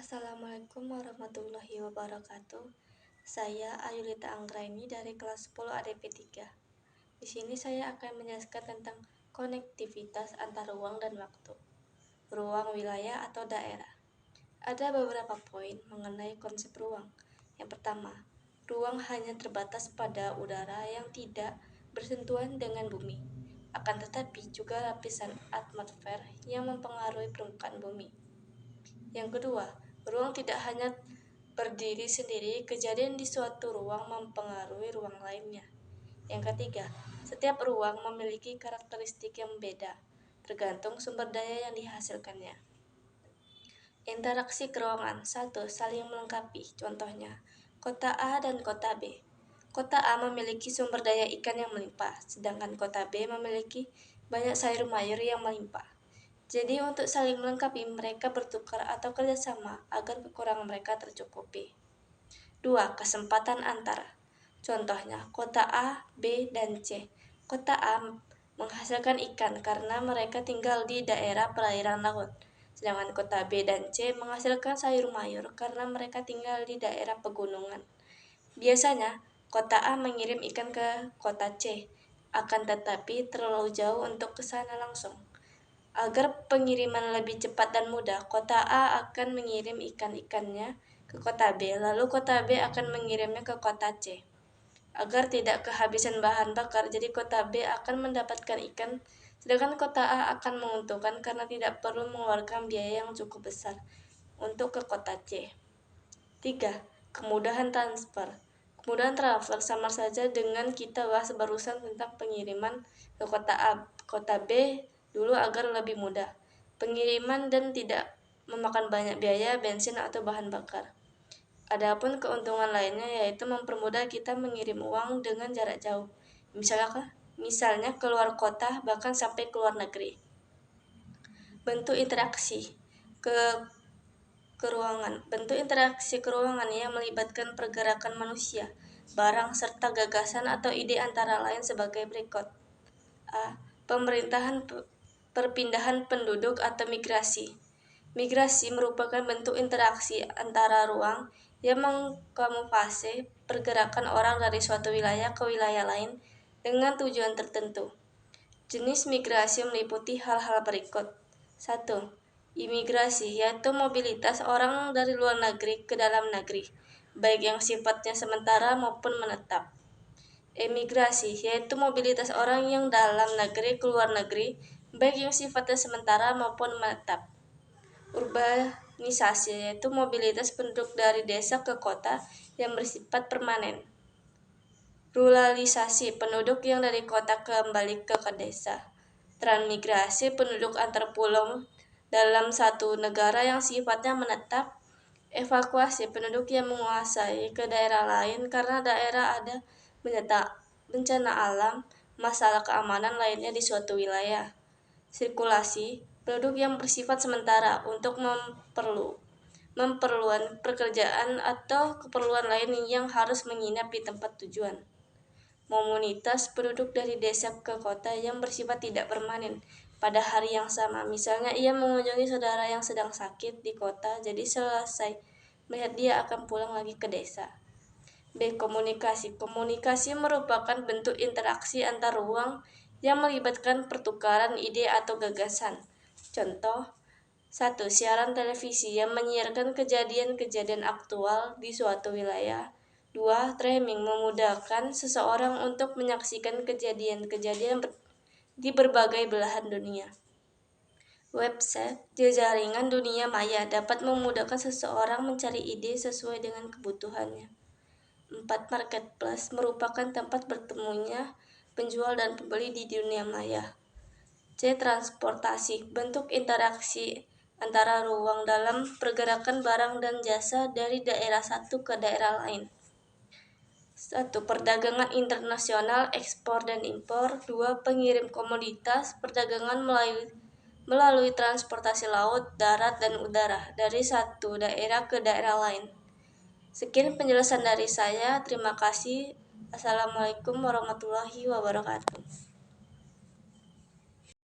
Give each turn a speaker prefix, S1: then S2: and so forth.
S1: Assalamualaikum warahmatullahi wabarakatuh. Saya Ayulita Anggraini dari kelas 10 ADP 3. Di sini saya akan menjelaskan tentang konektivitas antar ruang dan waktu, ruang wilayah atau daerah. Ada beberapa poin mengenai konsep ruang. Yang pertama, ruang hanya terbatas pada udara yang tidak bersentuhan dengan bumi. Akan tetapi juga lapisan atmosfer yang mempengaruhi permukaan bumi. Yang kedua, ruang tidak hanya berdiri sendiri, kejadian di suatu ruang mempengaruhi ruang lainnya. Yang ketiga, setiap ruang memiliki karakteristik yang berbeda, tergantung sumber daya yang dihasilkannya. Interaksi keruangan. 1. Saling melengkapi. Contohnya, kota A dan kota B. Kota A memiliki sumber daya ikan yang melimpah, sedangkan kota B memiliki banyak sayur mayur yang melimpah. Jadi untuk saling melengkapi, mereka bertukar atau kerjasama agar kekurangan mereka tercukupi. 2. Kesempatan antara. Contohnya, kota A, B, dan C. Kota A menghasilkan ikan karena mereka tinggal di daerah perairan laut. Sedangkan kota B dan C menghasilkan sayur mayur karena mereka tinggal di daerah pegunungan. Biasanya, kota A mengirim ikan ke kota C, akan tetapi terlalu jauh untuk ke sana langsung. Agar pengiriman lebih cepat dan mudah, kota A akan mengirim ikan-ikannya ke kota B, lalu kota B akan mengirimnya ke kota C. Agar tidak kehabisan bahan bakar, jadi kota B akan mendapatkan ikan, sedangkan kota A akan menguntungkan karena tidak perlu mengeluarkan biaya yang cukup besar untuk ke kota C. 3. Kemudahan transfer. Kemudahan transfer sama saja dengan kita bahas barusan tentang pengiriman ke kota A, kota B dulu agar lebih mudah. Pengiriman dan tidak memakan banyak biaya, bensin atau bahan bakar. Adapun keuntungan lainnya yaitu mempermudah kita mengirim uang dengan jarak jauh. Misalnya keluar kota bahkan sampai ke luar negeri. Bentuk interaksi keruangan. Bentuk interaksi keruangan yang melibatkan pergerakan manusia, barang, serta gagasan atau ide antara lain sebagai berikut. A. Perpindahan penduduk atau migrasi. Migrasi merupakan bentuk interaksi antara ruang yang mengkamuflase pergerakan orang dari suatu wilayah ke wilayah lain dengan tujuan tertentu. Jenis migrasi meliputi hal-hal berikut. 1. Imigrasi, yaitu mobilitas orang dari luar negeri ke dalam negeri, baik yang sifatnya sementara maupun menetap. Emigrasi, yaitu mobilitas orang yang dalam negeri ke luar negeri, baik yang sifatnya sementara maupun menetap. Urbanisasi, yaitu mobilitas penduduk dari desa ke kota yang bersifat permanen. Ruralisasi, penduduk yang dari kota kembali ke desa. Transmigrasi, penduduk antar pulau dalam satu negara yang sifatnya menetap. Evakuasi, penduduk yang menguasai ke daerah lain karena daerah ada bencana alam, masalah keamanan lainnya di suatu wilayah. Sirkulasi, penduduk yang bersifat sementara untuk memperluan pekerjaan atau keperluan lain yang harus menginap di tempat tujuan. Mobilitas, penduduk dari desa ke kota yang bersifat tidak permanen pada hari yang sama. Misalnya ia mengunjungi saudara yang sedang sakit di kota, jadi selesai melihat dia akan pulang lagi ke desa. B. Komunikasi. Komunikasi merupakan bentuk interaksi antar ruang yang melibatkan pertukaran ide atau gagasan. Contoh, 1. Siaran televisi yang menyiarkan kejadian-kejadian aktual di suatu wilayah. 2. Streaming memudahkan seseorang untuk menyaksikan kejadian-kejadian di berbagai belahan dunia. Website jaringan dunia maya dapat memudahkan seseorang mencari ide sesuai dengan kebutuhannya. 4. Marketplace merupakan tempat bertemunya penjual dan pembeli di dunia maya. C. Transportasi, bentuk interaksi antara ruang dalam pergerakan barang dan jasa dari daerah satu ke daerah lain. 1. Perdagangan internasional, ekspor dan impor. 2. Pengirim komoditas, perdagangan melalui transportasi laut, darat, dan udara dari satu daerah ke daerah lain. Sekian penjelasan dari saya. Terima kasih. Assalamualaikum warahmatullahi wabarakatuh.